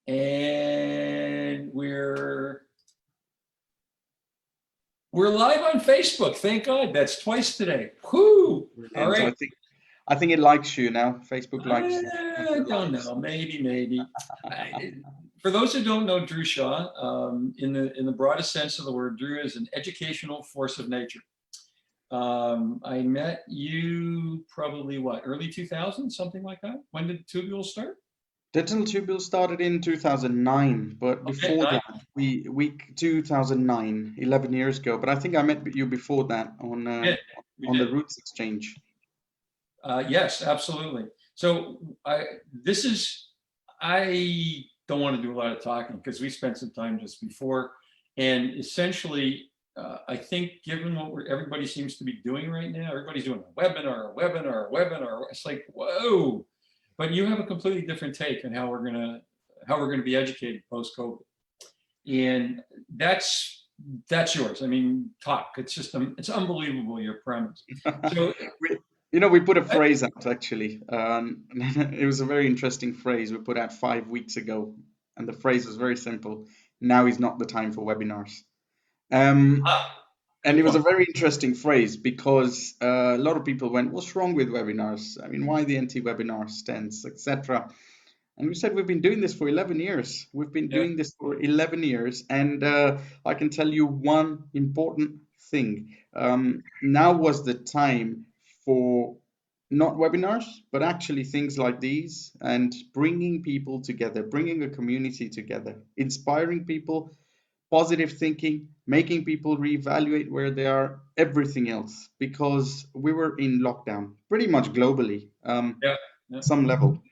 And we're live on Facebook. Thank God. That's twice today. Whoo! All Brilliant. right. I think it likes you now. Facebook likes you. I don't know. Maybe. For those who don't know Dhru Shah, in the broadest sense of the word, Dhru is an educational force of nature. I met you probably early 2000, something like that. When did Tubules start? Digital Tubule started in 2009, but Okay, before that, we 2009, 11 years ago. But I think I met you before that on we on the did. Roots Exchange. Yes, absolutely. So I don't want to do a lot of talking because we spent some time just before, and essentially, I think given what everybody seems to be doing right now, everybody's doing a webinar. It's like, whoa! But you have a completely different take on how we're gonna be educated post COVID, and that's yours. I mean, talk. It's just it's unbelievable your premise. So We put a phrase out actually. It was a very interesting phrase we put out 5 weeks ago, and the phrase was very simple. Now is not the time for webinars. And it was a very interesting phrase because a lot of people went, "What's wrong with webinars? I mean, why the anti-webinar stance, etc." And we said we've been doing this for 11 years. We've been doing this for 11 years, and I can tell you one important thing. Now was the time for not webinars, but actually things like these and bringing people together, bringing a community together, inspiring people, positive thinking, making people reevaluate where they are, everything else, because we were in lockdown pretty much globally, some level.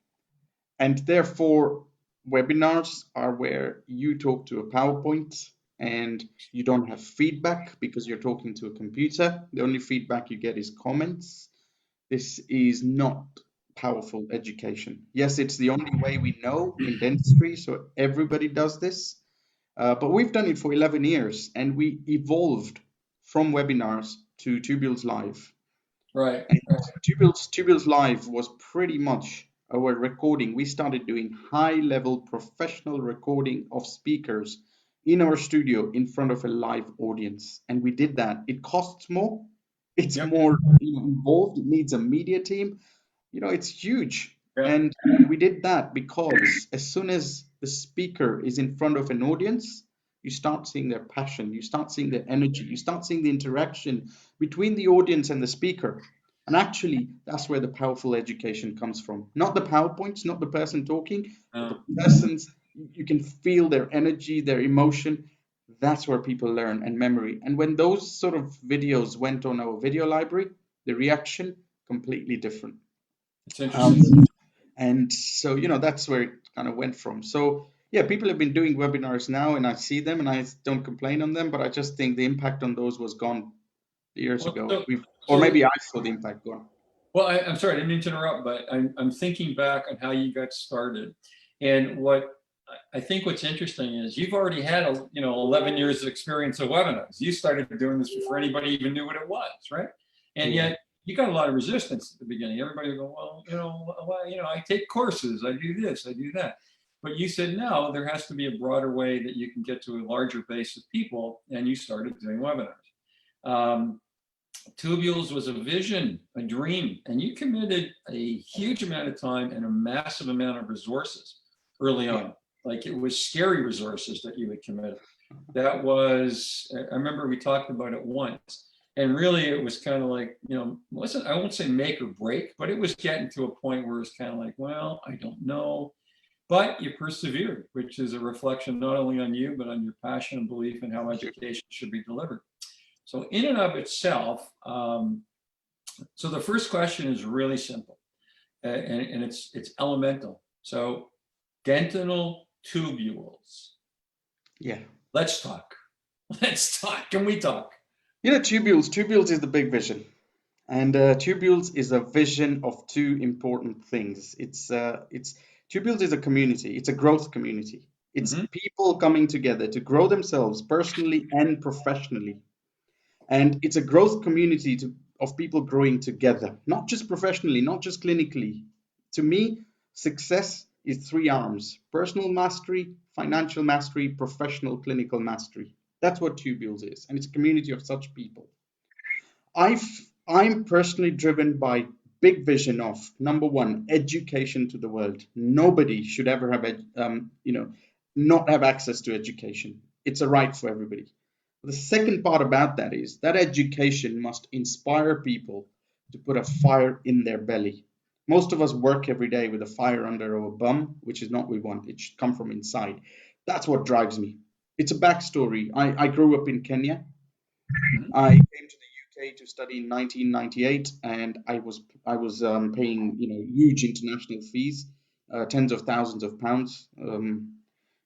And therefore, webinars are where you talk to a PowerPoint and you don't have feedback because you're talking to a computer. The only feedback you get is comments. This is not powerful education. Yes, it's the only way we know in dentistry, so everybody does this. But we've done it for 11 years and we evolved from webinars to Tubules Live. Right. And Tubules Live was pretty much our recording. We started doing high-level professional recording of speakers in our studio in front of a live audience. And we did that. It costs more. It's more involved. It needs a media team. It's huge. And we did that because as soon as the speaker is in front of an audience, you start seeing their passion, you start seeing their energy, you start seeing the interaction between the audience and the speaker. And actually, that's where the powerful education comes from. Not the PowerPoints, not the person talking, but the persons. You can feel their energy, their emotion. That's where people learn and memory. And when those sort of videos went on our video library, the reaction completely different. It's interesting. And so, that's where it kind of went from. So, yeah, people have been doing webinars now, and I see them, and I don't complain on them, but I just think the impact on those was gone years ago. Or maybe I saw the impact gone. Well, I'm sorry, I didn't mean to interrupt, but I'm thinking back on how you got started, and what I think what's interesting is you've already had 11 years of experience of webinars. You started doing this before anybody even knew what it was, right? And yet you got a lot of resistance at the beginning. Everybody would go, well, I take courses, I do this, I do that. But you said, no, there has to be a broader way that you can get to a larger base of people, and you started doing webinars. Tubules was a vision, a dream, and you committed a huge amount of time and a massive amount of resources early on. Like it was scary resources that you had committed. That was, I remember we talked about it once, and really it was kind of like, I won't say make or break, but it was getting to a point where it's kind of like, well, I don't know. But you persevered, which is a reflection not only on you, but on your passion and belief in how education should be delivered. So in and of itself, so the first question is really simple, and it's elemental. So dentinal tubules. Yeah. Let's talk. Can we talk? Tubules is the big vision. And Tubules is a vision of two important things. Tubules is a community. It's a growth community. It's people coming together to grow themselves personally and professionally. And it's a growth community of people growing together, not just professionally, not just clinically. To me, success is three arms: personal mastery, financial mastery, professional clinical mastery. That's what Tubules is, and it's a community of such people. I've I'm personally driven by big vision of number one, education to the world. Nobody should ever have not have access to education. It's a right for everybody. The second part about that is that education must inspire people to put a fire in their belly. Most of us work every day with a fire under our bum, which is not what we want. It should come from inside. That's what drives me. It's a backstory. I grew up in Kenya. Mhm. I came to the UK to study in 1998, and I was paying huge international fees, tens of thousands of pounds.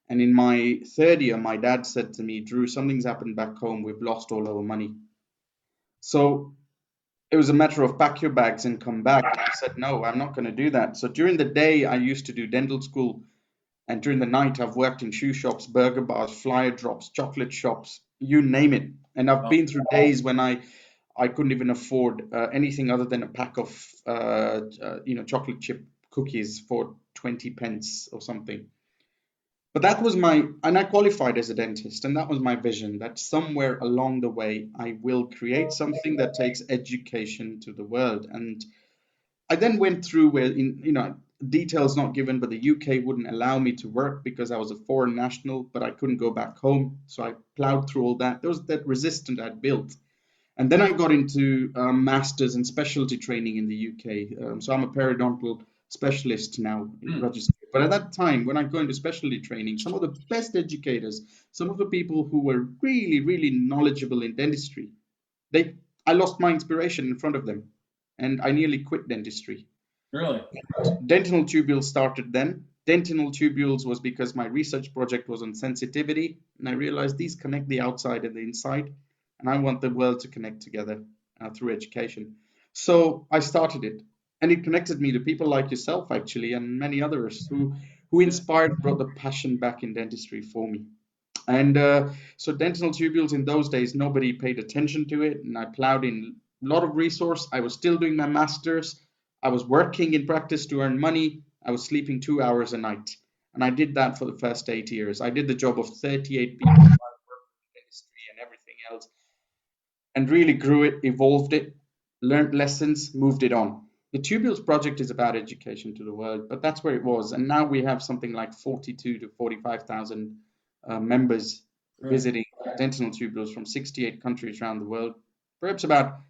And in my third year, my dad said to me, "Dhru, something's happened back home. We've lost all our money." So it was a matter of pack your bags and come back. And I said, "No, I'm not going to do that." So during the day, I used to do dental school, and during the night, I've worked in shoe shops, burger bars, flyer drops, chocolate shops, you name it. And I've Wow. been through days when I couldn't even afford anything other than a pack of chocolate chip cookies for 20 pence or something. But that was and I qualified as a dentist, and that was my vision that somewhere along the way I will create something that takes education to the world. And I then went through where, details not given, but the UK wouldn't allow me to work because I was a foreign national, but I couldn't go back home. So I plowed through all that. There was that resistance I'd built. And then I got into masters and specialty training in the UK. So I'm a periodontal specialist now, Hmm. registered. But at that time, when I go into specialty training, some of the best educators, some of the people who were really, really knowledgeable in dentistry, they I lost my inspiration in front of them, and I nearly quit dentistry. Really? Dentinal tubules started then. Dentinal tubules was because my research project was on sensitivity, and I realized these connect the outside and the inside, and I want the world to connect together through education. So I started it, and it connected me to people like yourself, actually, and many others who Yeah. inspired, brought the passion back in dentistry for me. And so dentinal tubules in those days, nobody paid attention to it, and I plowed in a lot of resource. I was still doing my masters. I was working in practice to earn money. I was sleeping 2 hours a night, and I did that for the first 8 years. I did the job of 38 people, dentistry and everything else, and really grew it, evolved it, learned lessons, moved it on. The Tubules project is about education to the world, but that's where it was. And now we have something like 42 to 45,000 members Right. visiting dental tubules from 68 countries around the world. Perhaps about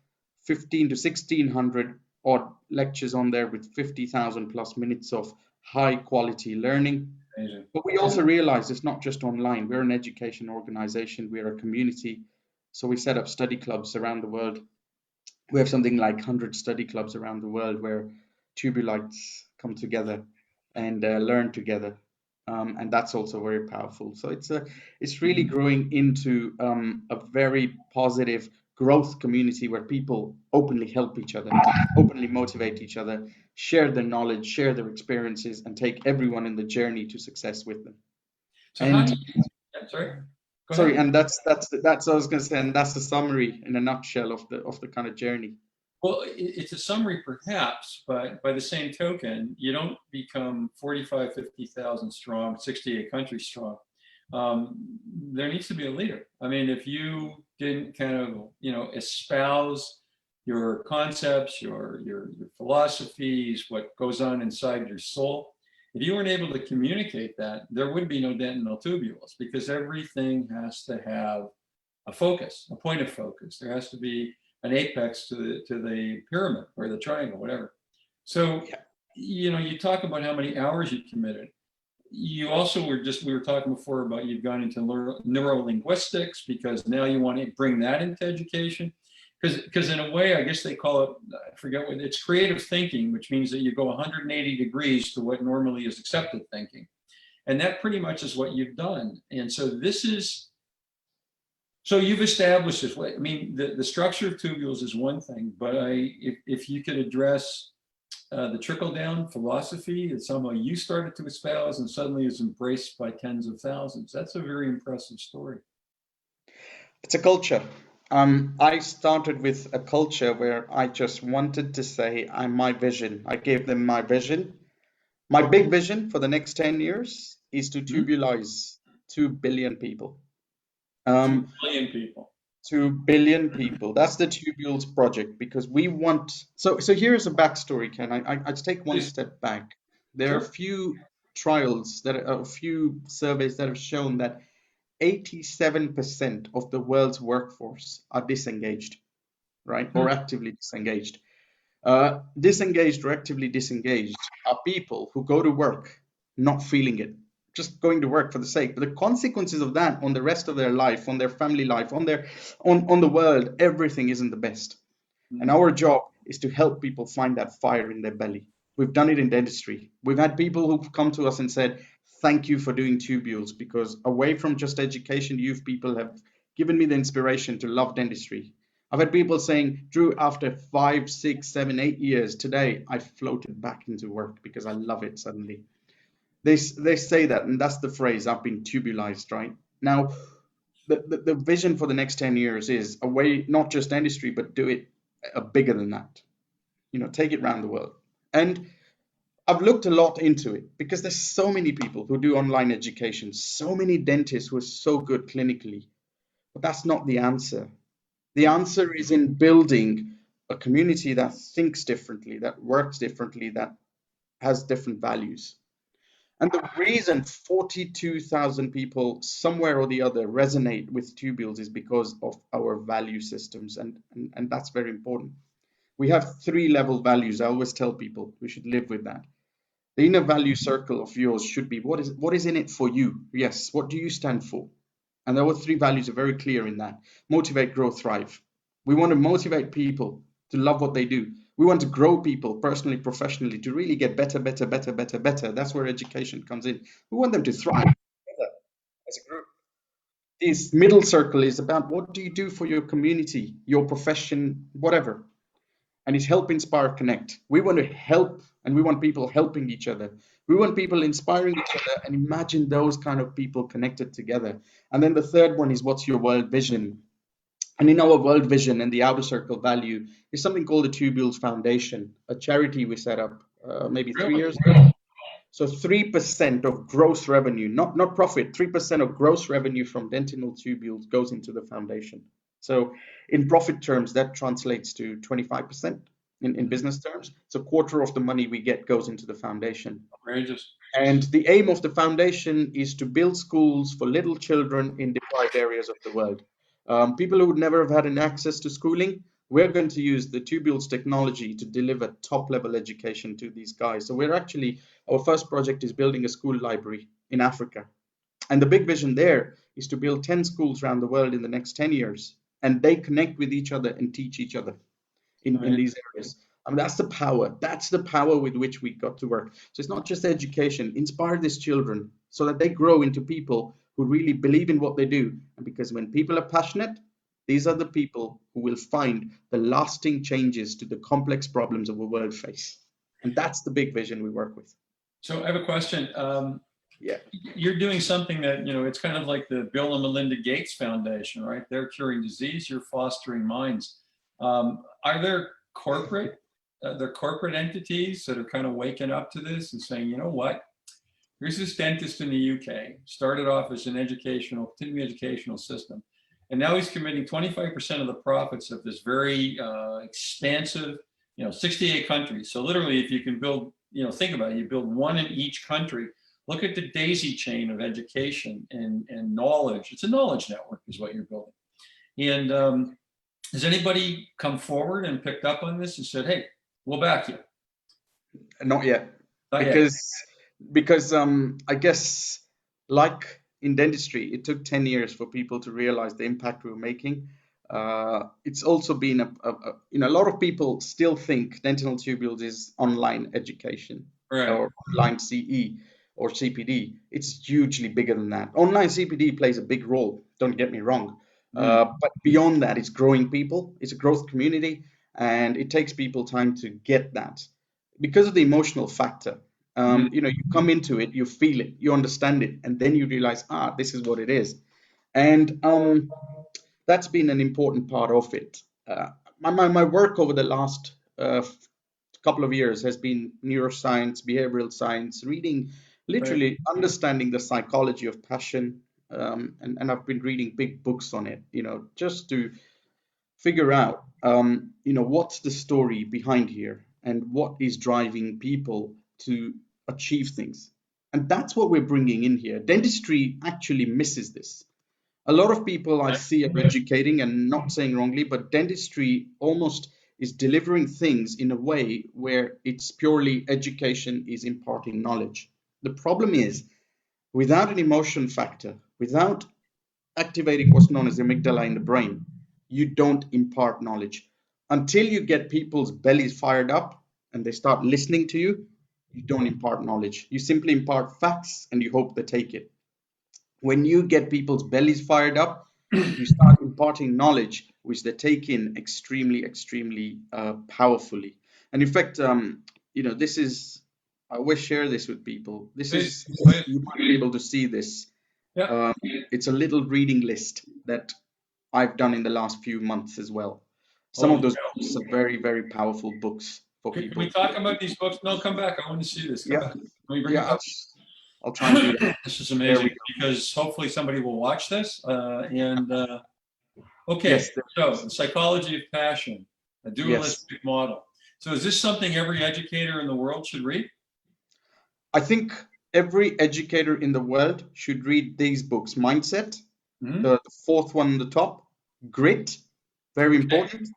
15 to 1600 odd lectures on there with 50,000 plus minutes of high quality learning. Amazing. But we also realize it's not just online. We're an education organization, we're a community. So we set up study clubs around the world. We have something like 100 study clubs around the world where tubulites come together and learn together. And that's also very powerful. So it's really growing into a very positive growth community where people openly help each other, openly motivate each other, share their knowledge, share their experiences, and take everyone in the journey to success with them. So how And do you, yeah, sorry, go sorry, ahead. and that's what I was going to say, and that's the summary in a nutshell of the kind of journey. Well, it's a summary perhaps, but by the same token, you don't become 45, 50,000 strong, 68 countries strong. There needs to be a leader. I mean, if you didn't kind of, espouse your concepts, your philosophies, what goes on inside your soul, if you weren't able to communicate that, there would be no dentinal tubules because everything has to have a focus, a point of focus. There has to be an apex to the pyramid or the triangle, whatever. So, Yeah. you talk about how many hours you committed. You also we were talking before about you've gone into neurolinguistics because now you want to bring that into education. Because in a way, I guess they call it, I forget what, it's creative thinking, which means that you go 180 degrees to what normally is accepted thinking. And that pretty much is what you've done. And so so you've established this way. I mean, the structure of tubules is one thing, but if you could address the trickle down philosophy that somehow you started to espouse and suddenly is embraced by tens of thousands, that's a very impressive story. It's a culture. I started with a culture where I just wanted to say, I'm my vision. I gave them my vision, My big vision for the next 10 years is to Hmm? tubulize 2 billion people. 2 billion people. 2 billion people. That's the tubules project because we want. So here's a backstory, Ken. I take one Please. step back. There are a Sure. few trials a few surveys that have shown that 87% of the world's workforce are disengaged, right? Hmm. Or actively disengaged. Disengaged or actively disengaged are people who go to work not feeling it, just going to work for the sake. But the consequences of that on the rest of their life, on their family life, on the world, everything isn't the best. And Hmm. our job is to help people find that fire in their belly. We've done it in dentistry. We've had people who've come to us and said, "Thank you for doing tubules because away from just education, you people have given me the inspiration to love dentistry." I've had people saying, "Dhru, after 5, 6, 7, 8 years, today I floated back into work because I love it suddenly." They say that, and that's the phrase, "I've been tubulized," right? Now, the vision for the next 10 years is away, not just dentistry, but do it bigger than that. Take it around the world. And I've looked a lot into it because there's so many people who do online education, so many dentists who are so good clinically, but that's not the answer. The answer is in building a community that thinks differently, that works differently, that has different values. And the reason 42,000 people somewhere or the other resonate with tubules is because of our value systems. And that's very important. We have three-level values. I always tell people we should live with that. The inner value circle of yours should be what is in it for you? Yes, what do you stand for? And our three values are very clear in that. Motivate, grow, thrive. We want to motivate people to love what they do. We want to grow people personally, professionally, to really get better, better, better, better, better. That's where education comes in. We want them to thrive together as a group. This middle circle is about what do you do for your community, your profession, whatever. And it's help, inspire, connect. We want to help, and we want people helping each other. We want people inspiring each other, and imagine those kind of people connected together. And then the third one is what's your world vision? And in our world vision and the outer circle value is something called the Tubules Foundation, a charity we set up maybe 3 years Really? ago. So 3% of gross revenue, not profit, 3% of gross revenue from dentinal tubules goes into the foundation. So in profit terms, that translates to 25% in Mhm. business terms. So a quarter of the money we get goes into the foundation. Outrageous. And the aim of the foundation is to build schools for little children in deprived areas of the world. People who would never have had an access to schooling, we're going to use the tubules technology to deliver top level education to these guys. So our first project is building a school library in Africa. And the big vision there is to build 10 schools around the world in the next 10 years. And they connect with each other and teach each other in Right. these areas. I mean, that's the power. That's the power with which we got to work. So it's not just education. Inspire these children so that they grow into people who really believe in what they do. And because when people are passionate, these are the people who will find the lasting changes to the complex problems of the world face. And that's the big vision we work with. So I have a question. Yeah. You're doing something that, it's kind of like the Bill and Melinda Gates Foundation, right? They're curing disease, you're fostering minds. Are there corporate entities that are kind of waking up to this and saying, you know what? Here's this dentist in the UK, started off as an continuing educational system. And now he's committing 25% of the profits of this very expansive, 68 countries. So literally, if you can build, think about it, you build one in each country. Look at the daisy chain of education and knowledge. It's a knowledge network is what you're building. And has anybody come forward and picked up on this and said, hey, we'll back you? Not yet, Not yet. because I guess like in dentistry, it took 10 years for people to realize the impact we were making. It's also been a lot of people still think dental tubules is online education Right. or online CE or CPD. It's hugely bigger than that. Online CPD plays a big role, don't get me wrong. Mm. But beyond that, it's growing people, it's a growth community, and it takes people time to get that because of the emotional factor. Mm. You come into it, you feel it, you understand it, and then you realize, this is what it is. And that's been an important part of it. My work over the last couple of years has been neuroscience, behavioral science, reading, Right. literally understanding the psychology of passion. And I've been reading big books on it, just to figure out, what's the story behind here and what is driving people to achieve things. And that's what we're bringing in here. Dentistry actually misses this. A lot of people I see are educating, and not saying wrongly, but dentistry almost is delivering things in a way where it's purely education is imparting knowledge. The problem is, without an emotion factor, without activating what's known as the amygdala in the brain, you don't impart knowledge. Until you get people's bellies fired up and they start listening to you, you don't impart knowledge. You simply impart facts and you hope they take it. When you get people's bellies fired up, you start imparting knowledge, which they take in extremely, extremely powerfully. And in fact, this is, I always share this with people. This Please, is, please. you might be able to see this. Yeah. It's a little reading list that I've done in the last few months as well. Some of Holy those cow. books are very, very powerful books for Can we people. talk about these books? No, come back. I want to see this. Come Yeah, back. Can we bring yeah, it back? I'll try and do that. This is There amazing we go. because hopefully somebody will watch this. Okay, Yes, so the psychology of passion, a yes. dualistic model. So is this something every educator in the world should read? I think every educator in the world should read these books. Mindset, Mhm. the fourth one on the top, Grit, very Okay. important.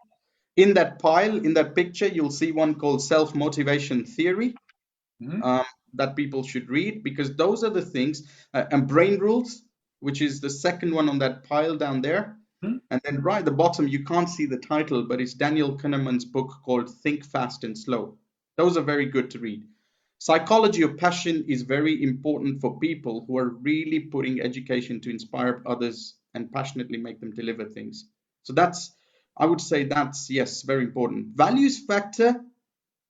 In that pile, in that picture, you'll see one called Self-Motivation Theory. Mhm. That people should read, because those are the things, and Brain Rules, which is the second one on that pile down there. Mhm. And then right at the bottom, you can't see the title, but it's Daniel Kahneman's book called Think Fast and Slow. Those are very good to read. Psychology of passion is very important for people who are really putting education to inspire others and passionately make them deliver things. So I would say that's, yes, very important. Values factor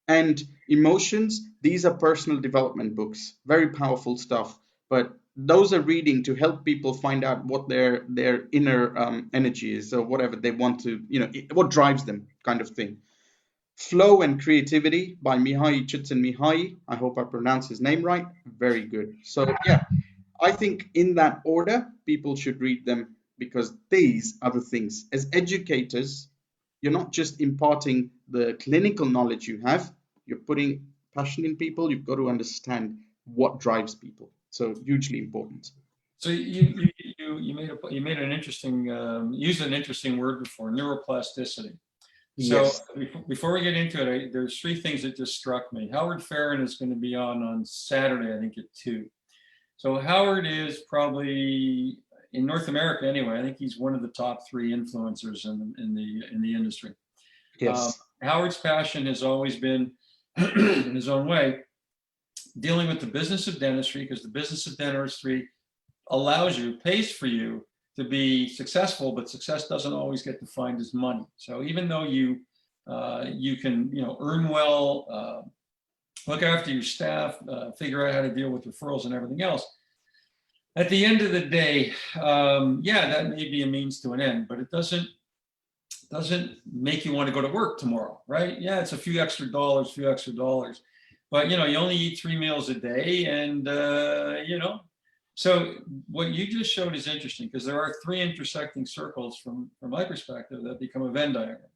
and emotions, these are personal development books, very powerful stuff. But those are reading to help people find out what their inner energy is, or whatever they want to, what drives them, kind of thing. Flow and Creativity by Mihai Csikszentmihalyi. I hope I pronounce his name right. Very good. So yeah, I think in that order, people should read them, because these are the things. As educators, you're not just imparting the clinical knowledge you have, you're putting passion in people. You've got to understand what drives people. So hugely important. So you made an interesting used an interesting word before, neuroplasticity. So Yes. before we get into it, there's three things that just struck me. Howard Farron is going to be on Saturday, I think at 2. So Howard is probably in North America anyway. I think he's one of the top 3 influencers in the industry. Yes. Howard's passion has always been, in his own way, dealing with the business of dentistry, because the business of dentistry pays for you to be successful, but success doesn't always get defined as money. So even though you can earn well, look after your staff, figure out how to deal with referrals and everything else, at the end of the day, yeah, that may be a means to an end, but it doesn't make you want to go to work tomorrow, right? Yeah, it's a few extra dollars, but you only eat 3 meals a day, and so what you just showed is interesting, because there are 3 intersecting circles from my perspective that become a Venn diagram.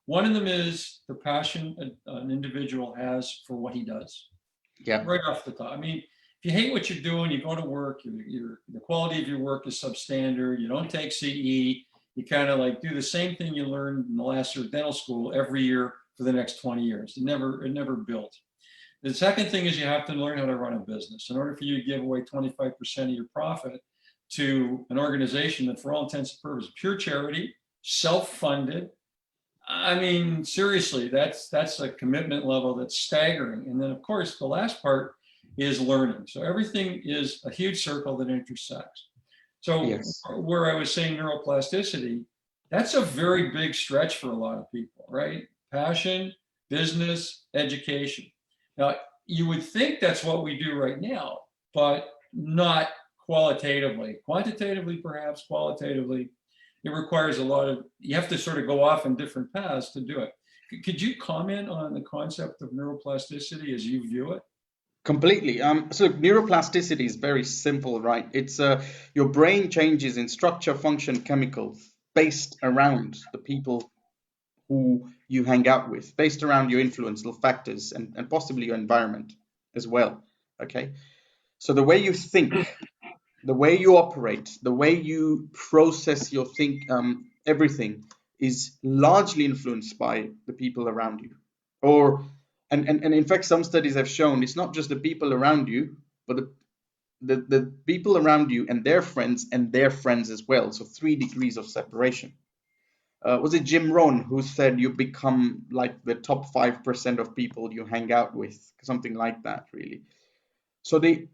One of them is the passion an individual has for what he does. Yeah. Right off the top. I mean, if you hate what you're doing, you go to work, the quality of your work is substandard, you don't take CE, you kind of like do the same thing you learned in the last year of dental school every year for the next 20 years. It never built. The second thing is you have to learn how to run a business. In order for you to give away 25% of your profit to an organization that, for all intents and purposes, pure charity, self-funded. I mean, seriously, that's a commitment level that's staggering. And then, of course, the last part is learning. So everything is a huge circle that intersects. So Yes. where I was saying neuroplasticity, that's a very big stretch for a lot of people, right? Passion, business, education. Now, you would think that's what we do right now, but not qualitatively. Quantitatively, perhaps, qualitatively, it requires you have to sort of go off in different paths to do it. Could you comment on the concept of neuroplasticity as you view it? Completely. So neuroplasticity is very simple, right? It's your brain changes in structure, function, chemicals based around the people who you hang out with, based around your influential factors and possibly your environment as well. Okay. So the way you think, the way you operate, the way you process your everything is largely influenced by the people around you. Or and in fact, some studies have shown it's not just the people around you, but the people around you and their friends as well. So 3 degrees of separation. Was it Jim Rohn who said you become like the top 5% of people you hang out with, something like that, really. So the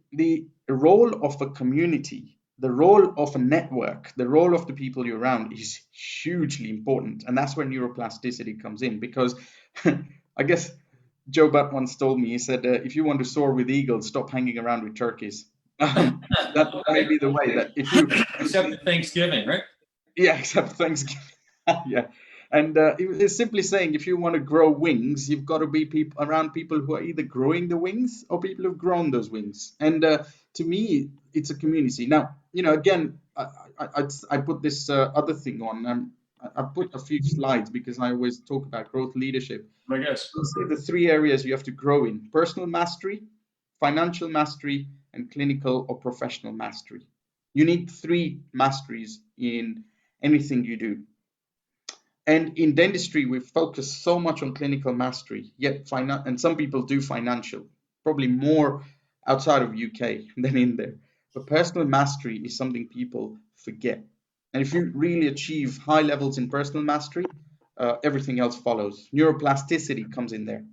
role of a community, the role of a network, the role of the people you're around is hugely important, and that's where neuroplasticity comes in. Because I guess Joe Butt once told me, he said, if you want to soar with eagles, stop hanging around with turkeys. That may Okay. be the way that if you Except at Thanksgiving, right? yeah, except Thanksgiving. Yeah. And it's simply saying if you want to grow wings, you've got to be around people who are either growing the wings or people who've grown those wings. And to me, it's a community. Now, again, I put this other thing on. I put a few slides because I always talk about growth leadership. I guess. I'll say the 3 areas you have to grow in: personal mastery, financial mastery, and clinical or professional mastery. You need 3 masteries in anything you do. And in dentistry, we focus so much on clinical mastery, yet and some people do financial, probably more outside of UK than in there. But personal mastery is something people forget. And if you really achieve high levels in personal mastery, everything else follows. Neuroplasticity comes in there.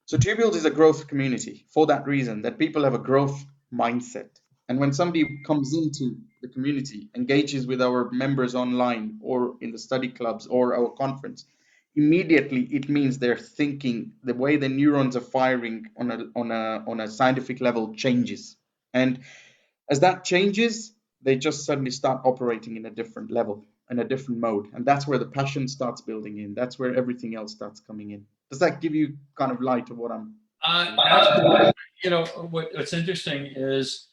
So Tubules is a growth community for that reason, that people have a growth mindset. And when somebody comes into the community, engages with our members online or in the study clubs or our conference, immediately it means they're thinking, the way the neurons are firing on a scientific level changes. And as that changes, they just suddenly start operating in a different level, in a different mode. And that's where the passion starts building in. That's where everything else starts coming in. Does that give you kind of light of what I'm Absolutely. What's interesting is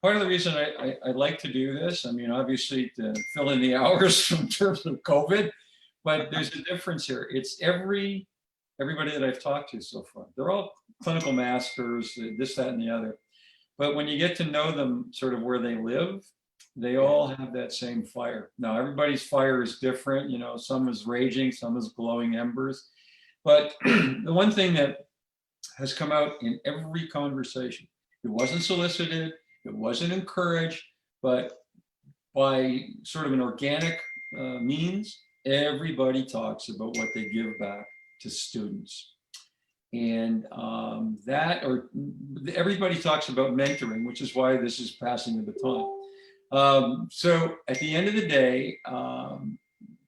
part of the reason I like to do this. I mean, obviously to fill in the hours in terms of COVID, but there's a difference here. It's everybody that I've talked to so far. They're all clinical masters, this, that, and the other. But when you get to know them sort of where they live, they all have that same fire. Now, everybody's fire is different. Some is raging, some is glowing embers. But the one thing that has come out in every conversation, it wasn't solicited, it wasn't encouraged, but by sort of an organic means, everybody talks about what they give back to students. And everybody talks about mentoring, which is why this is passing the baton. So at the end of the day,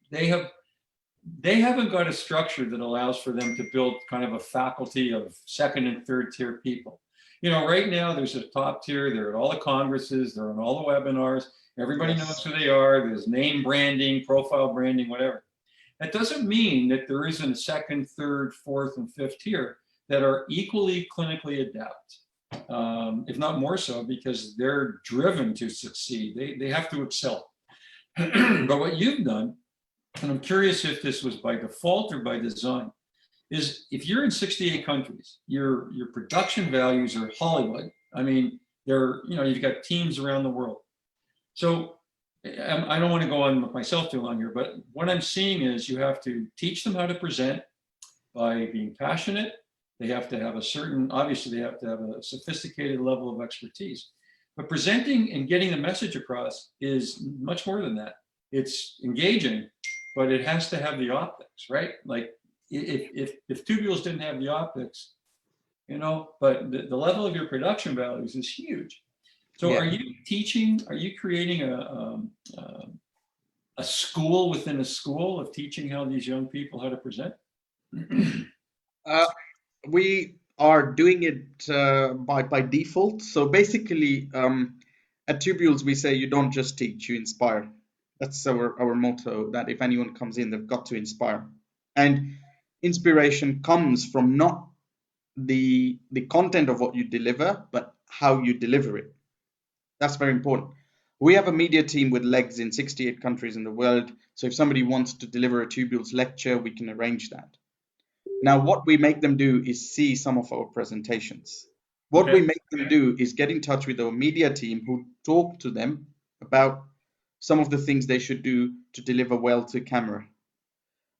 they haven't got a structure that allows for them to build kind of a faculty of second and third tier people. Right now there's a top tier, they're at all the congresses, they're on all the webinars, everybody knows who they are, there's name branding, profile branding, whatever. That doesn't mean that there isn't a second, third, fourth, and fifth tier that are equally clinically adept, if not more so, because they're driven to succeed. They have to excel. But what you've done, and I'm curious if this was by default or by design, is if you're in 68 countries, your production values are Hollywood. I mean, you've got teams around the world. So I don't want to go on with myself too long here, but what I'm seeing is you have to teach them how to present by being passionate. They have to have obviously they have to have a sophisticated level of expertise. But presenting and getting the message across is much more than that. It's engaging, but it has to have the optics, right? Like if Tubules didn't have the optics, but the level of your production values is huge. So are you teaching, are you creating a school within a school of teaching how these young people how to present? We are doing it by default. So basically, at Tubules, we say you don't just teach, you inspire. That's our motto, that if anyone comes in, they've got to inspire. And inspiration comes from not the content of what you deliver, but how you deliver it. That's very important. We have a media team with legs in 68 countries in the world. So if somebody wants to deliver a Tubules lecture, we can arrange that. Now, what we make them do is see some of our presentations. What we Okay. make them do is get in touch with our media team who talk to them about some of the things they should do to deliver well to camera.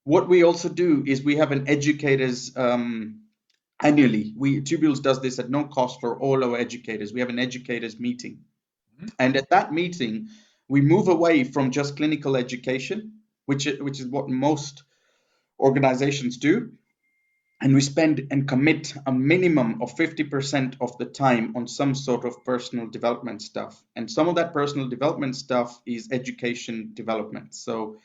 What we also do is we have an educators annually. Tubules does this at no cost for all our educators. We have an educators meeting. And at that meeting, we move away from just clinical education, which is what most organizations do, and we spend and commit a minimum of 50% of the time on some sort of personal development stuff. And some of that personal development stuff is education development. So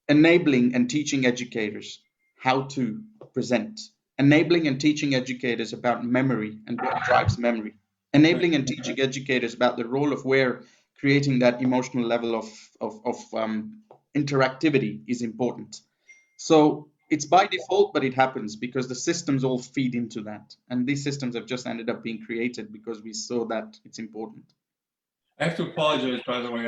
enabling and teaching educators how to present, enabling and teaching educators about memory and what drives memory, Right. enabling and teaching educators about the role of where creating that emotional level of interactivity is important. So it's by default, but it happens because the systems all feed into that. And these systems have just ended up being created because we saw that it's important. I have to apologize, by the way.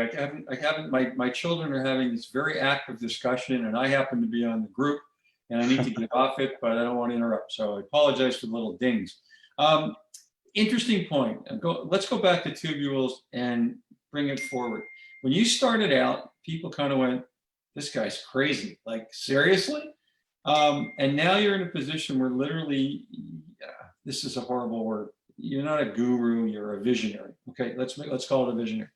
My children are having this very active discussion, and I happen to be on the group, and I need to get off it, but I don't want to interrupt. So I apologize for the little dings. Um, Interesting point. Let's go back to tubules and bring it forward. When you started out, people kind of went, "This guy's crazy." Like, seriously? And now you're in a position where literally, this is a horrible word. You're not a guru, you're a visionary. Okay, let's call it a visionary.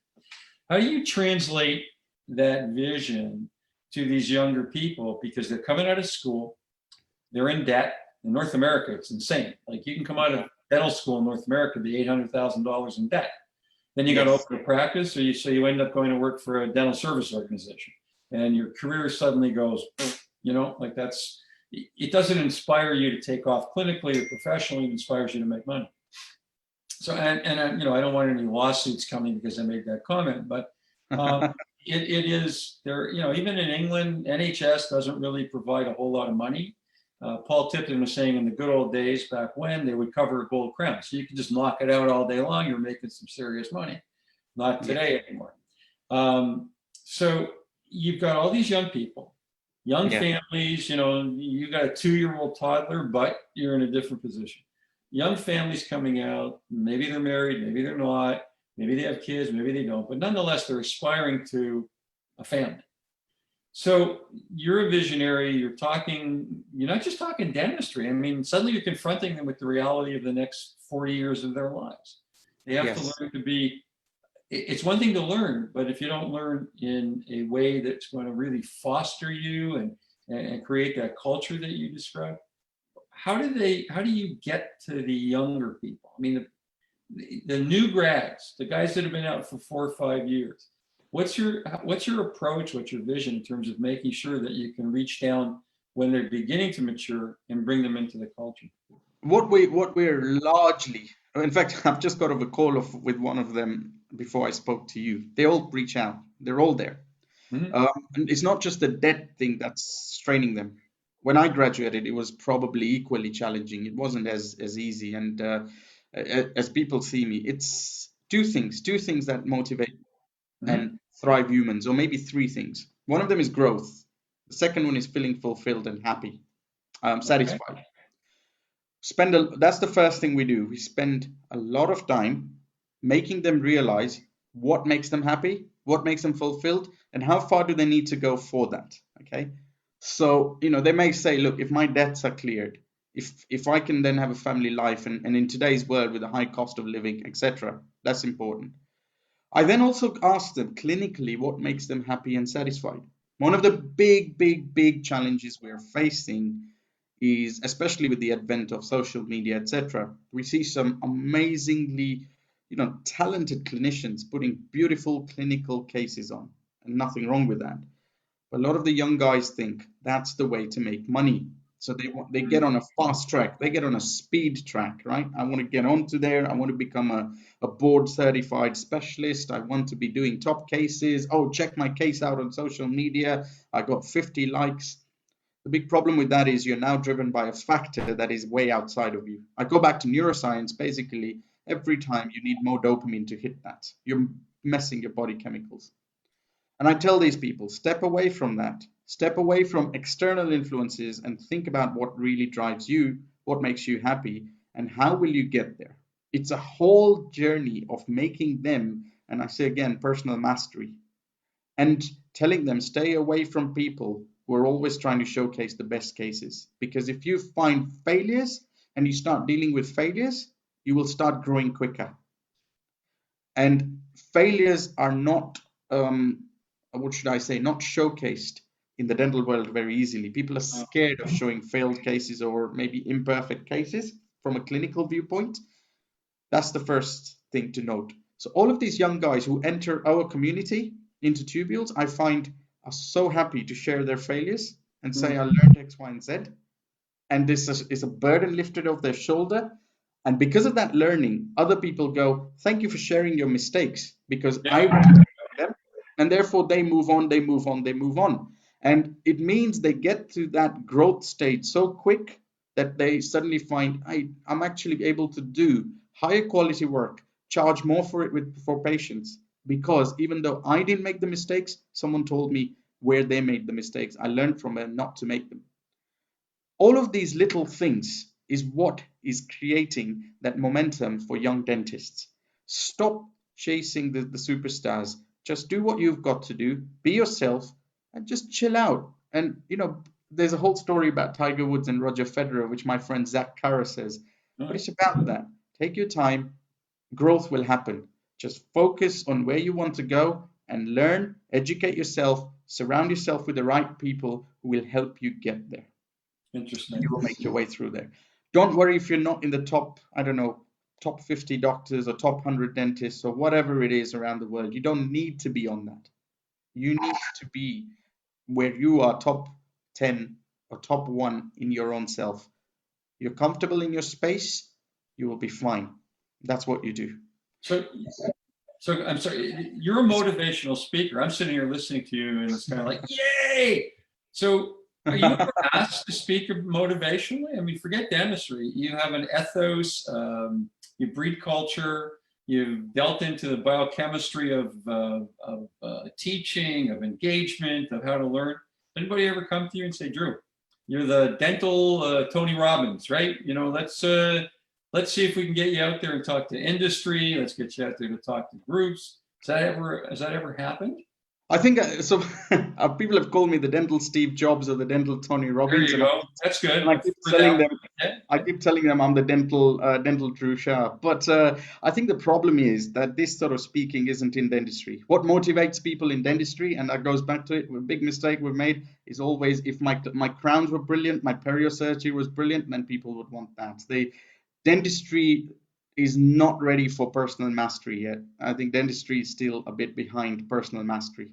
How do you translate that vision to these younger people? Because they're coming out of school, they're in debt. In North America, it's insane. Like, you can come out of dental school in North America, be $800,000 in debt. Then you got to Yes. open a practice, so you end up going to work for a dental service organization, and your career suddenly goes, like that's. It doesn't inspire you to take off clinically or professionally. It inspires you to make money. So, and I don't want any lawsuits coming because I made that comment, but it is there. Even in England, NHS doesn't really provide a whole lot of money. Paul Tipton was saying in the good old days back when they would cover a gold crown, so you could just knock it out all day long. You're making some serious money. Not today anymore. So you've got all these young people, young Yeah. families. You got a 2-year-old toddler, but you're in a different position. Young families coming out. Maybe they're married, maybe they're not. Maybe they have kids, maybe they don't. But nonetheless, they're aspiring to a family. So you're a visionary. You're not just talking dentistry. I mean, suddenly you're confronting them with the reality of the next 40 years of their lives. They have to Yes. learn to be. It's one thing to learn, but if you don't learn in a way that's going to really foster you and create that culture that you described, how do you get to the younger people? I mean, the new grads, the guys that have been out for 4 or 5 years. What's your approach? What's your vision in terms of making sure that you can reach down when they're beginning to mature and bring them into the culture? What we're largely, in fact, I've just got off a call with one of them before I spoke to you. They all reach out. They're all there. Mm-hmm. And it's not just the debt thing that's straining them. When I graduated, it was probably equally challenging. It wasn't as easy. And as people see me, it's two things that motivate Mm-hmm. and thrive humans, or maybe three things. One of them is growth. The second one is feeling fulfilled and happy, Okay. satisfied. That's the first thing we do. We spend a lot of time making them realize what makes them happy, what makes them fulfilled, and how far do they need to go for that. Okay. So, they may say, look, if my debts are cleared, if I can then have a family life, and in today's world with a high cost of living, etc., that's important. I then also ask them clinically what makes them happy and satisfied. One of the big, big, big challenges we're facing is, especially with the advent of social media, etc., we see some amazingly, talented clinicians putting beautiful clinical cases on, and nothing wrong with that. But a lot of the young guys think that's the way to make money. So they get on a fast track, they get on a speed track, right? I want to get onto there. I want to become a board certified specialist. I want to be doing top cases. Oh, check my case out on social media. I got 50 likes. The big problem with that is you're now driven by a factor that is way outside of you. I go back to neuroscience. Basically, every time you need more dopamine to hit that, you're messing your body chemicals. And I tell these people, step away from that. Step away from external influences and think about what really drives you, what makes you happy, and how will you get there. It's a whole journey of making them, and I say again, personal mastery, and telling them stay away from people who are always trying to showcase the best cases. Because if you find failures and you start dealing with failures, you will start growing quicker. And failures are not, what should I say, not showcased in the dental world very easily. People are scared of showing failed cases or maybe imperfect cases from a clinical viewpoint. That's the first thing to note. So all of these young guys who enter our community into tubules, I find are so happy to share their failures and say, I learned X, Y, and Z. And this is a burden lifted off their shoulder. And because of that learning, other people go, thank you for sharing your mistakes, because I want to them. And therefore they move on, they move on, they move on. And it means they get to that growth state so quick that they suddenly find, I'm actually able to do higher quality work, charge more for it for patients, because even though I didn't make the mistakes, someone told me where they made the mistakes. I learned from them not to make them. All of these little things is what is creating that momentum for young dentists. Stop chasing the superstars. Just do what you've got to do, be yourself, and just chill out. And, there's a whole story about Tiger Woods and Roger Federer, which my friend Zach Carr says. But it's about that. Take your time. Growth will happen. Just focus on where you want to go and learn, educate yourself, surround yourself with the right people who will help you get there. Interesting. You will make your way through there. Don't worry if you're not in the top, top 50 doctors or top 100 dentists or whatever it is around the world. You don't need to be on that. You need to be where you are top 10 or top 1 in your own self. You're comfortable in your space, you will be fine. That's what you do. So I'm sorry, you're a motivational speaker. I'm sitting here listening to you and it's kind of like, yay! So are you ever asked to speak motivationally? I mean, forget dentistry. You have an ethos, you breed culture, you've dealt into the biochemistry of teaching, of engagement, of how to learn. Anybody ever come to you and say, Dhru, you're the dental Tony Robbins, right? Let's see if we can get you out there and talk to industry. Let's get you out there to talk to groups. Has that ever happened? I think so. People have called me the dental Steve Jobs or the dental Tony Robbins. There you go. That's good. And I keep telling them I'm the dental Dhru Shah. But I think the problem is that this sort of speaking isn't in dentistry. What motivates people in dentistry, and that goes back to it, a big mistake we've made is always if my crowns were brilliant, my periosurgery was brilliant, then people would want that. Dentistry is not ready for personal mastery yet. I think dentistry is still a bit behind personal mastery.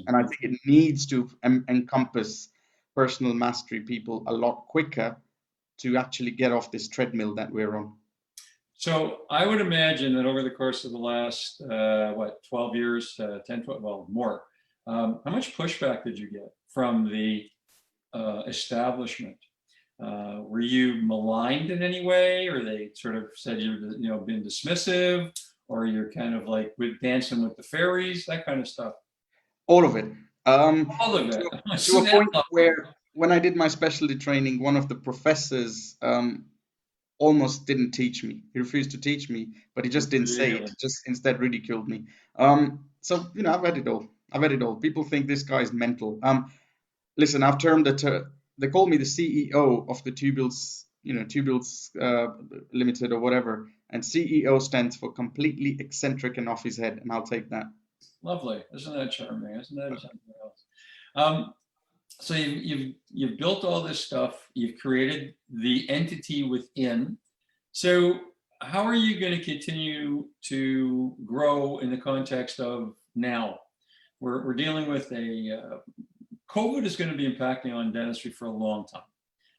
And I think it needs to encompass personal mastery people a lot quicker to actually get off this treadmill that we're on. So I would imagine that over the course of the last, 12 years, 10, 12, well, more, how much pushback did you get from the establishment? Were you maligned in any way, or they sort of said you've been dismissive, or you're kind of like with dancing with the fairies, that kind of stuff? All of it. All of it. To a point where when I did my specialty training, one of the professors almost didn't teach me. He refused to teach me, but he just didn't say it. He just instead ridiculed me. So I've had it all. People think this guy is mental. Listen, I've termed they call me the CEO of the Tubules, Tubules Limited or whatever. And CEO stands for completely eccentric and off his head, and I'll take that. Lovely. Isn't that charming? Isn't that something else? So you've built all this stuff. You've created the entity within. So how are you going to continue to grow in the context of now? We're dealing with COVID is going to be impacting on dentistry for a long time.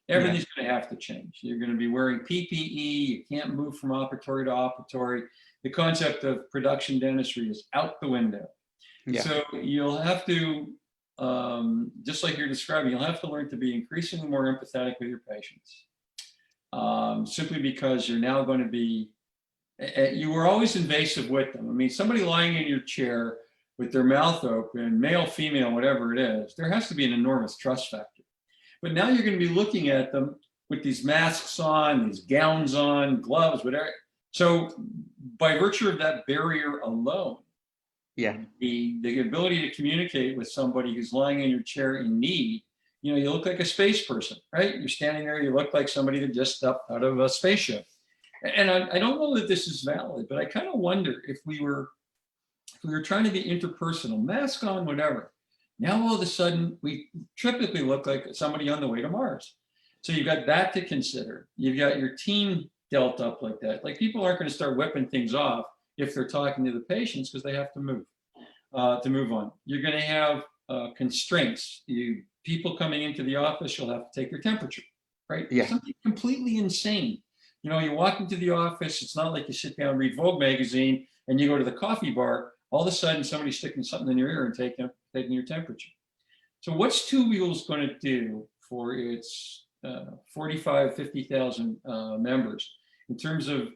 Everything's going to have to change. You're going to be wearing PPE. You can't move from operatory to operatory. The concept of production dentistry is out the window. Yeah. So you'll have to just like you're describing, you'll have to learn to be increasingly more empathetic with your patients. Simply because you're now going to be, you were always invasive with them. I mean, somebody lying in your chair with their mouth open, male, female, whatever it is, there has to be an enormous trust factor. But now you're going to be looking at them with these masks on, these gowns on, gloves, whatever. So by virtue of that barrier alone, Yeah. the ability to communicate with somebody who's lying in your chair in need, you know, you look like a space person, right? You're standing there, you look like somebody that just stepped out of a spaceship. And I don't know that this is valid, but I kind of wonder if we were trying to be interpersonal, mask on, whatever. Now all of a sudden we typically look like somebody on the way to Mars. So you've got that to consider. You've got your team dealt up like that. Like people aren't going to start whipping things off if they're talking to the patients because they have to move on. You're going to have constraints. People coming into the office, you'll have to take their temperature, right? Yeah. Something completely insane. You know, you walk into the office, it's not like you sit down and read Vogue magazine and you go to the coffee bar, all of a sudden somebody's sticking something in your ear and taking your temperature. So what's Tubules going to do for its 45, 50,000 members in terms of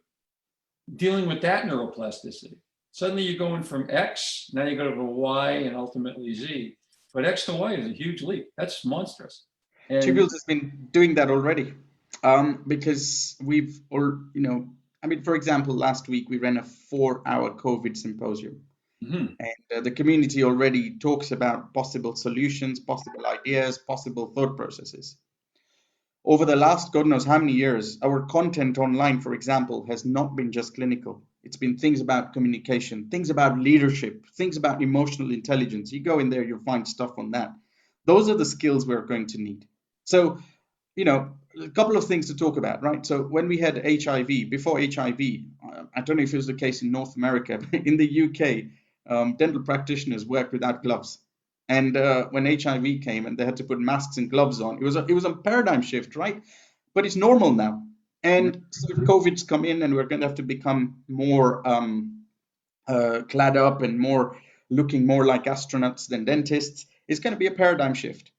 dealing with that neuroplasticity? Suddenly you're going from X, now you go to Y and ultimately Z. But X to Y is a huge leap. That's monstrous. And Tubules has been doing that already, because we've, or you know, I mean, for example, last week we ran a 4-hour COVID symposium, and the community already talks about possible solutions, possible ideas, possible thought processes. Over the last God knows how many years, our content online, for example, has not been just clinical. It's been things about communication, things about leadership, things about emotional intelligence. You go in there, you'll find stuff on that. Those are the skills we're going to need. So, you know, a couple of things to talk about, right? So when we had HIV, before HIV, I don't know if it was the case in North America, but in the UK, dental practitioners worked without gloves. And when HIV came and they had to put masks and gloves on, it was a paradigm shift, right? But it's normal now. And so if COVID's come in and we're going to have to become more clad up and more looking more like astronauts than dentists, it's going to be a paradigm shift.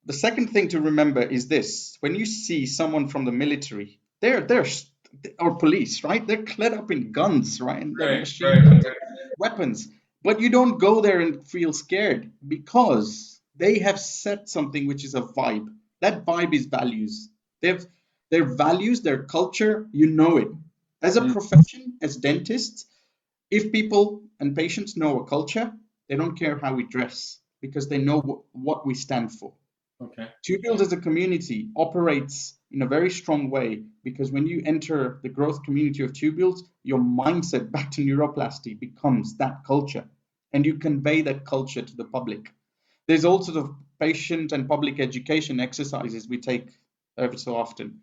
The second thing to remember is this: when you see someone from the military, they're or police, right? They're clad up in guns, right? And machine weapons. But you don't go there and feel scared because they have set something which is a vibe. That vibe is values. They have their values, their culture, you know it. As a profession, as dentists, if people and patients know a culture, they don't care how we dress because they know what we stand for. okay. Tubules as a community operates in a very strong way because when you enter the growth community of Tubules, your mindset back to neuroplasty becomes that culture, and you convey that culture to the public. There's also the patient and public education exercises we take every so often.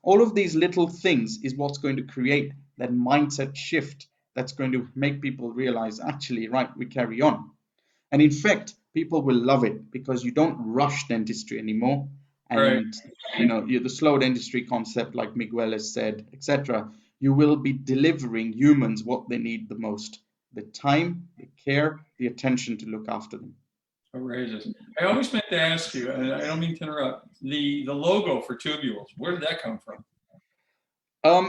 All of these little things is what's going to create that mindset shift that's going to make people realize, actually, right, we carry on. And in fact, people will love it because you don't rush dentistry anymore. And you know, the slow dentistry concept, like Miguel has said, etc. You will be delivering humans what they need the most: the time, the care, the attention to look after them. Outrageous. I always meant to ask you, and I don't mean to interrupt, the logo for Tubules, where did that come from?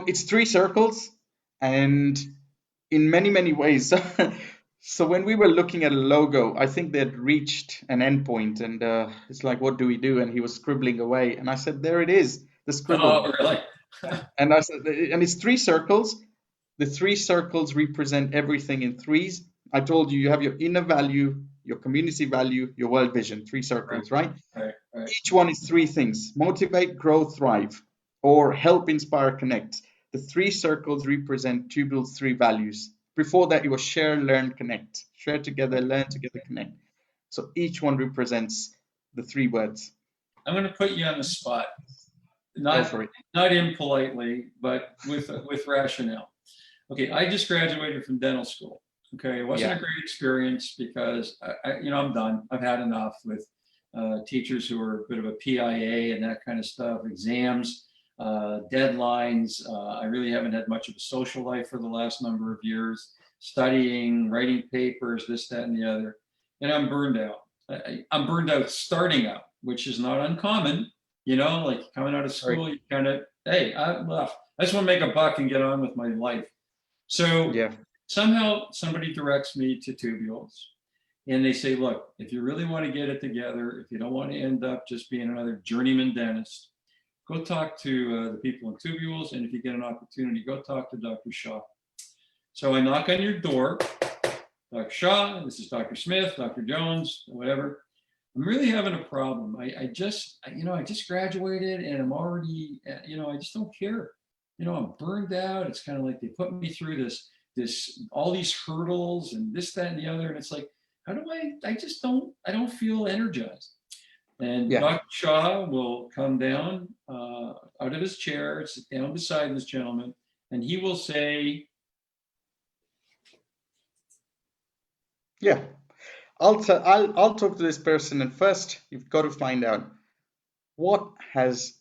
It's 3 circles, and in many ways. So when we were looking at a logo, I think they'd reached an endpoint, and it's like, what do we do? And he was scribbling away, and I said, there it is, the scribble. Oh, really? And I said, and it's 3 circles. The 3 circles represent everything in threes. I told you, you have your inner value, your community value, your world vision, 3 circles, right? Right. Each one is 3 things: motivate, grow, thrive, or help, inspire, connect. The 3 circles represent Tubules' 3 values. Before that, it was share, learn, connect. Share together, learn together, connect. So each one represents the 3 words. I'm going to put you on the spot, Go for it. not impolitely, but with rationale. Okay, I just graduated from dental school. Okay, it wasn't a great experience because I'm done. I've had enough with teachers who are a bit of a PIA and that kind of stuff, exams, deadlines. I really haven't had much of a social life for the last number of years, studying, writing papers, this, that, and the other. And I'm burned out. I'm burned out starting out, which is not uncommon. Like coming out of Right. school, you kind of, hey, I just want to make a buck and get on with my life. So Yeah. somehow somebody directs me to tubules, and they say, look, if you really want to get it together, if you don't want to end up just being another journeyman dentist, go talk to the people in tubules. And if you get an opportunity, go talk to Dr. Shah. So I knock on your door, Dr. Shah, this is Dr. Smith, Dr. Jones, whatever. I'm really having a problem. I just graduated and I'm already, I just don't care. I'm burned out. It's kind of like they put me through all these hurdles and this, that, and the other. And it's like, how do I don't feel energized. And Yeah. Dr. Shah will come down out of his chair, sit down beside this gentleman, and he will say, Yeah. I'll talk to this person, and first you've got to find out what has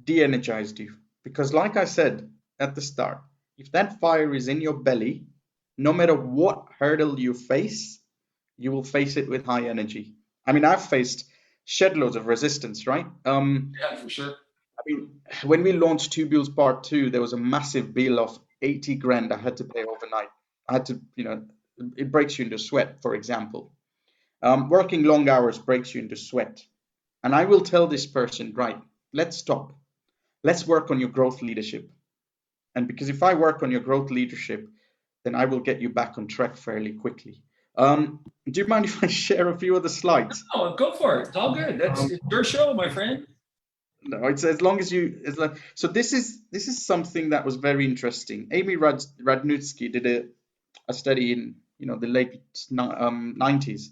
de-energized you. Because like I said at the start, if that fire is in your belly, no matter what hurdle you face, you will face it with high energy. I mean, I've faced shed loads of resistance, right? yeah, for sure. I mean, when we launched Tubules Part 2, there was a massive bill of 80 grand I had to pay overnight. I had to, it breaks you into sweat, for example. Working long hours breaks you into sweat. And I will tell this person, right, let's stop. Let's work on your growth leadership. And because if I work on your growth leadership, then I will get you back on track fairly quickly. Do you mind if I share a few of the slides? Oh, go for it. It's all good. It's your show, my friend. No, it's as long as you. It's like, so this is something that was very interesting. Amy Radnutsky did a study in the late 90s,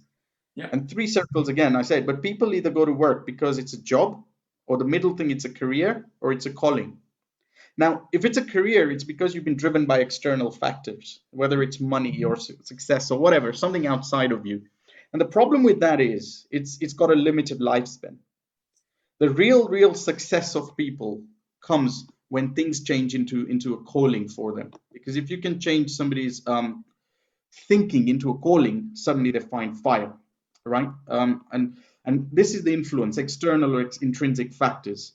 Yeah. and three circles again. I said, but people either go to work because it's a job, or the middle thing it's a career, or it's a calling. Now, if it's a career, it's because you've been driven by external factors, whether it's money or success or whatever, something outside of you. And the problem with that is it's got a limited lifespan. The real success of people comes when things change into a calling for them. Because if you can change somebody's thinking into a calling, suddenly they find fire, right? And this is the influence, external or intrinsic factors.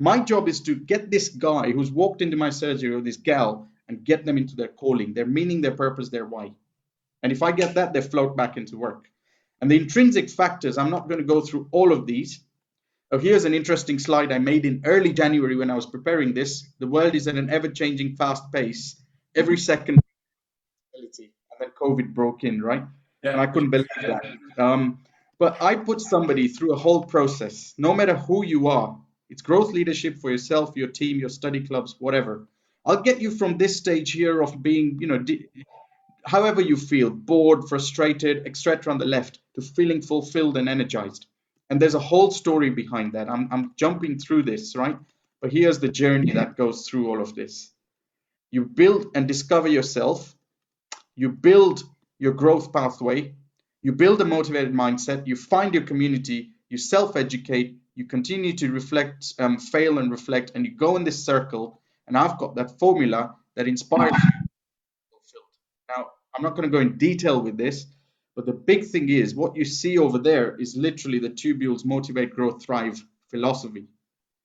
My job is to get this guy who's walked into my surgery or this gal and get them into their calling, their meaning, their purpose, their why. And if I get that, they float back into work. And the intrinsic factors, I'm not going to go through all of these. Oh, here's an interesting slide I made in early January when I was preparing this. The world is at an ever-changing fast pace. Every second, and then COVID broke in, right? And Yeah. I couldn't believe that. But I put somebody through a whole process, no matter who you are. It's growth leadership for yourself, your team, your study clubs, whatever. I'll get you from this stage here of being, however you feel, bored, frustrated, etc. on the left, to feeling fulfilled and energized. And there's a whole story behind that. I'm jumping through this, right? But here's the journey that goes through all of this. You build and discover yourself. You build your growth pathway. You build a motivated mindset. You find your community. You self-educate. You continue to reflect, fail and reflect, and you go in this circle. And I've got that formula that inspires you. Now, I'm not going to go in detail with this, but the big thing is what you see over there is literally the Tubules Motivate, Grow, Thrive philosophy.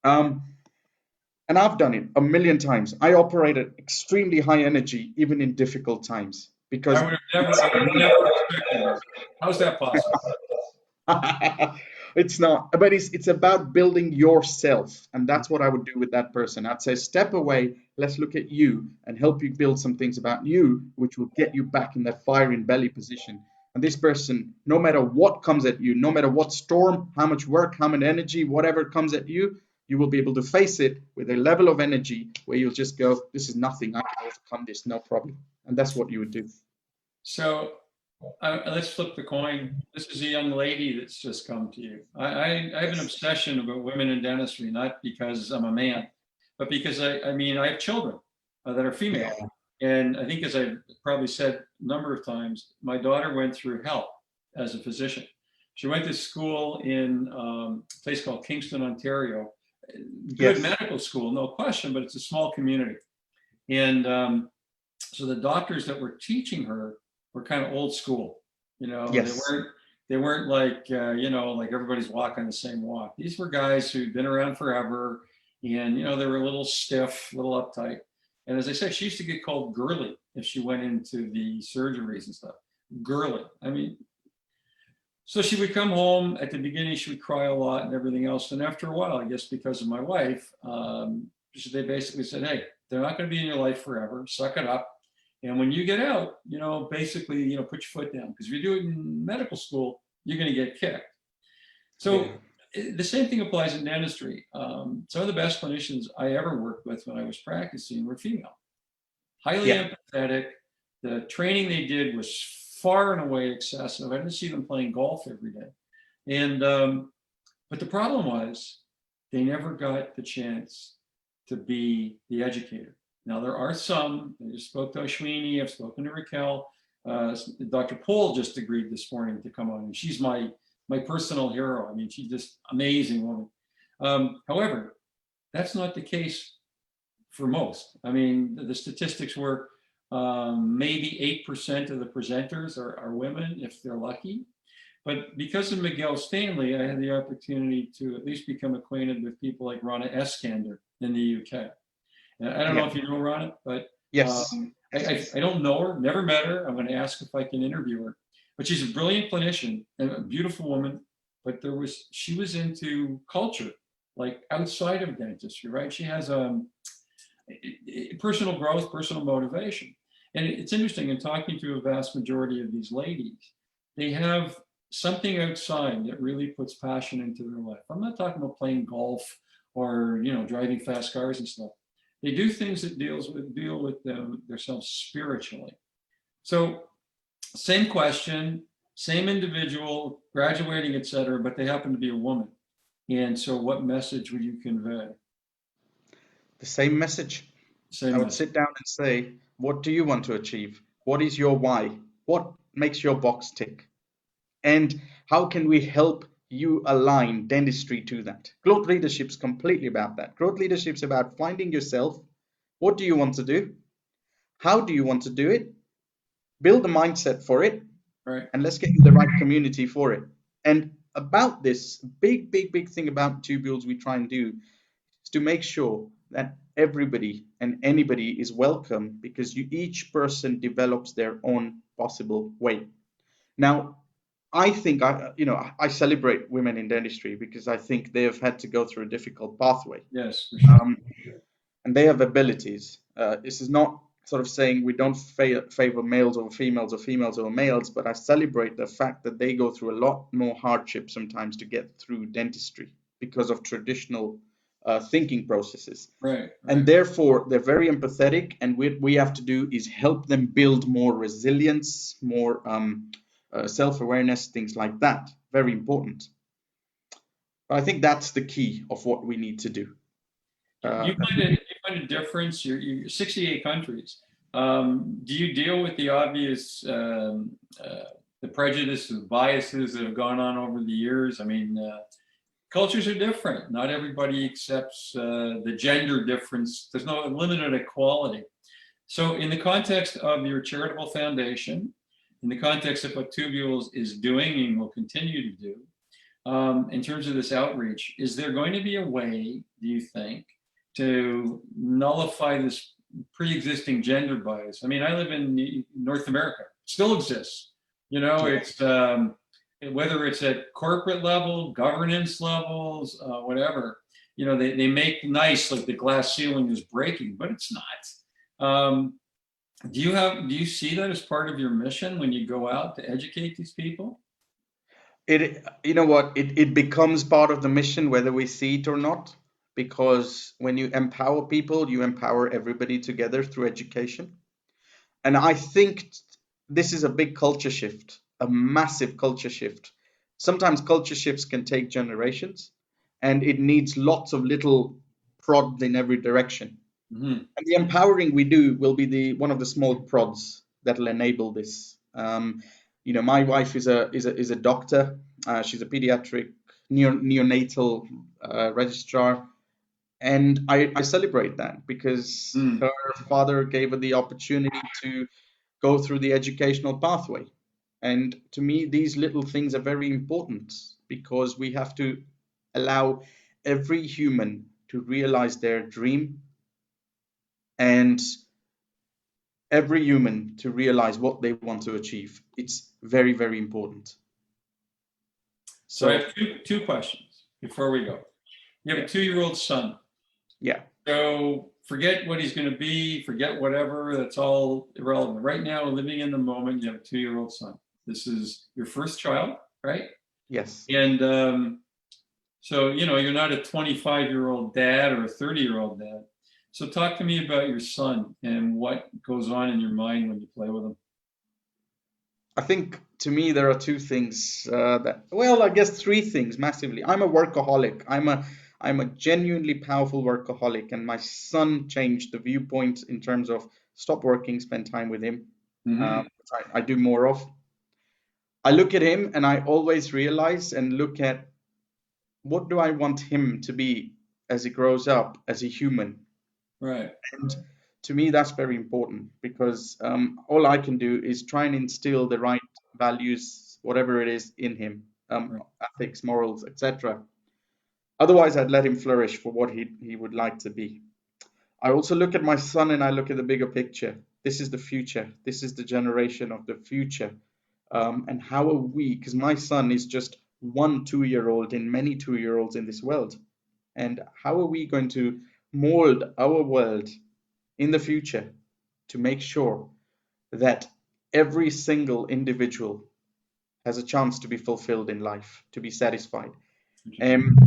And I've done it a million times. I operate at extremely high energy, even in difficult times, because I would have never expected that. How's that possible? it's not, but it's about building yourself, and that's what I would do with that person. I'd say, step away, let's look at you and help you build some things about you, which will get you back in that fire in belly position. And this person, no matter what comes at you, no matter what storm, how much work, how much energy, whatever comes at you, you will be able to face it with a level of energy where you'll just go, this is nothing, I can overcome this, no problem. And that's what you would do. So let's flip the coin. This is a young lady that's just come to you. I have an obsession about women in dentistry, not because I'm a man, but because I have children that are female. And I think, as I probably said a number of times, my daughter went through hell as a physician. She went to school in a place called Kingston, Ontario. Good Yes. medical school, no question, but it's a small community. And so the doctors that were teaching her were kind of old school. Yes. They weren't like, like everybody's walking the same walk. These were guys who'd been around forever, and they were a little stiff, a little uptight. And as I said, she used to get called girly if she went into the surgeries and stuff. Girly. I mean, so she would come home. At the beginning, she would cry a lot and everything else. And after a while, I guess because of my wife, they basically said, "Hey, they're not going to be in your life forever. Suck it up. And when you get out, basically, put your foot down. Because if you do it in medical school, you're going to get kicked." So the same thing applies in dentistry. Some of the best clinicians I ever worked with when I was practicing were female, highly empathetic. The training they did was far and away excessive. I didn't see them playing golf every day. And but the problem was they never got the chance to be the educator. Now there are some. I just spoke to Ashwini. I've spoken to Raquel. Dr. Pohl just agreed this morning to come on, and she's my personal hero. I mean, she's just amazing woman. However, that's not the case for most. I mean, the statistics were maybe 8% of the presenters are women, if they're lucky. But because of Miguel Stanley, I had the opportunity to at least become acquainted with people like Rana Eskander in the UK. And I don't know if you know Rana, but Yes. I don't know her, never met her. I'm going to ask if I can interview her. But she's a brilliant clinician and a beautiful woman. But she was into culture, like outside of dentistry, right? She has personal growth, personal motivation. And it's interesting in talking to a vast majority of these ladies, they have something outside that really puts passion into their life. I'm not talking about playing golf or driving fast cars and stuff. They do things that deal with themselves spiritually. So same question, same individual, graduating, etc., but they happen to be a woman. And so what message would you convey? The same message. I would sit down and say, what do you want to achieve? What is your why? What makes your box tick? And how can we help you align dentistry to that? Growth leadership is completely about that. Growth leadership is about finding yourself. What do you want to do? How do you want to do it? Build a mindset for it. Right. And let's get you the right community for it. And about this big thing about tubules we try and do is to make sure that everybody and anybody is welcome, because each person develops their own possible way. Now, I think I celebrate women in dentistry because I think they have had to go through a difficult pathway. Yes, for sure. And they have abilities. This is not sort of saying we don't favor males over females or females over males, but I celebrate the fact that they go through a lot more hardship sometimes to get through dentistry because of traditional thinking processes. Right. And therefore, they're very empathetic, and what we have to do is help them build more resilience, more self-awareness, things like that. Very important. But I think that's the key of what we need to do. You find a difference. You're 68 countries. Do you deal with the obvious, the prejudice, the biases that have gone on over the years? I mean, cultures are different. Not everybody accepts the gender difference. There's no limited equality. So in the context of your charitable foundation, in the context of what Tubules is doing and will continue to do, in terms of this outreach, is there going to be a way, do you think, to nullify this pre-existing gender bias? I mean, I live in North America. It still exists. It's whether it's at corporate level, governance levels, whatever. They make nice, like the glass ceiling is breaking, but it's not. Do you see that as part of your mission when you go out to educate these people? It becomes part of the mission whether we see it or not, because when you empower people, you empower everybody together through education. And I think this is a big culture shift, a massive culture shift. Sometimes culture shifts can take generations, and it needs lots of little prods in every direction. Mm-hmm. And the empowering we do will be one of the small prods that will enable this. My wife is a doctor. She's a pediatric neonatal registrar, and I celebrate that because her father gave her the opportunity to go through the educational pathway. And to me, these little things are very important because we have to allow every human to realize their dream and every human to realize what they want to achieve. It's very, very important. So I have two questions before we go. You have a 2-year-old son. Yeah. So forget what he's going to be, forget whatever, that's all irrelevant. Right now, living in the moment, you have a 2-year-old son. This is your first child, right? Yes. And so, you're not a 25-year-old dad or a 30-year-old dad. So talk to me about your son and what goes on in your mind when you play with him. I think to me there are two things I guess three things massively. I'm a workaholic. I'm a genuinely powerful workaholic, and my son changed the viewpoint in terms of stop working, spend time with him, which I do more of. I look at him and I always realize and look at what do I want him to be as he grows up as a human. Right. And to me, that's very important because all I can do is try and instill the right values, whatever it is, in him, Right. ethics, morals, etc. Otherwise, I'd let him flourish for what he would like to be. I also look at my son and I look at the bigger picture. This is the future. This is the generation of the future. And how are we, because my son is just one 2-year-old in many 2-year-olds in this world. And how are we going to mold our world in the future to make sure that every single individual has a chance to be fulfilled in life, to be satisfied. And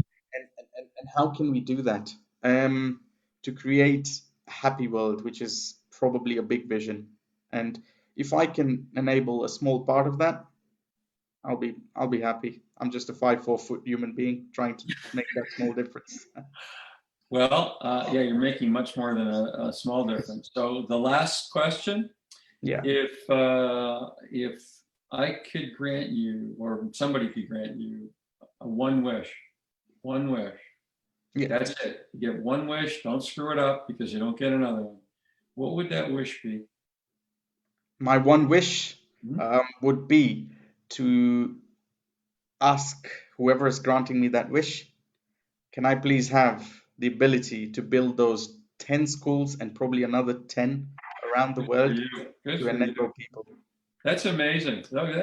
how can we do that? To create a happy world, which is probably a big vision. And if I can enable a small part of that, I'll be happy. I'm just a 5'4" human being trying to make that small difference. Well, yeah, you're making much more than a small difference. So the last question, Yeah. if I could grant you, or somebody could grant you, one wish, Yeah. that's it. You get one wish, don't screw it up because you don't get another one. What would that wish be? My one wish would be to ask whoever is granting me that wish, can I please have the ability to build those 10 schools and probably another 10 around the world to enable people? That's amazing. Really,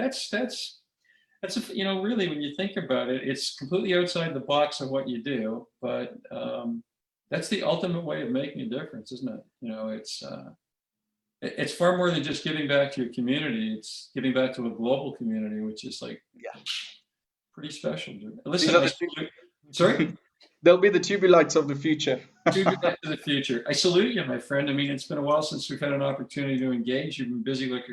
when you think about it, it's completely outside the box of what you do, but that's the ultimate way of making a difference, isn't it? It's far more than just giving back to your community. It's giving back to a global community, which is like pretty special. Listen, sorry? They'll be the tubulites of the future. Tubulites of the future. I salute you, my friend. I mean, it's been a while since we've had an opportunity to engage. You've been busy like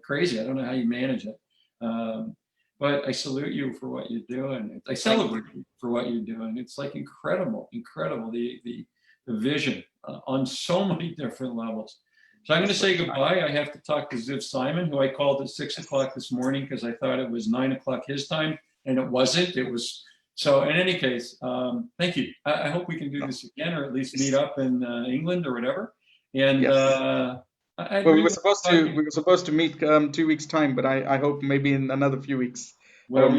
crazy. I don't know how you manage it. But I salute you for what you're doing. I celebrate you for what you're doing. It's like incredible, the vision on so many different levels. So I'm going to say goodbye. I have to talk to Ziv Simon, who I called at 6 o'clock this morning because I thought it was 9 o'clock his time, and it wasn't. It was. So in any case, thank you. I hope we can do this again, or at least meet up in England or whatever. And we were supposed to meet 2 weeks time, but I hope maybe in another few weeks. Well,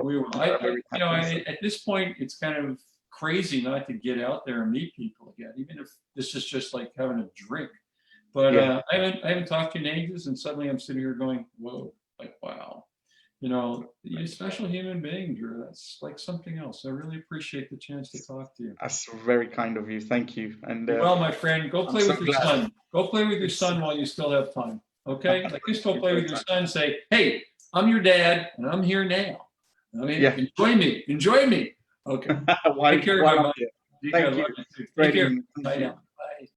we will. At this point, it's kind of crazy not to get out there and meet people again, even if this is just like having a drink. But I haven't talked to you in ages, and suddenly I'm sitting here going, "Whoa!" Like, wow. You're a special human being, Dhru. That's like something else. I really appreciate the chance to talk to you. That's very kind of you. Thank you. And well, my friend, go play with your son. Go play with your son while you still have time. Okay? Like, just go play with your son. Say, "Hey, I'm your dad, and I'm here now. I mean, enjoy me. Okay. Take care, everybody. Thank you. Take care. Bye now.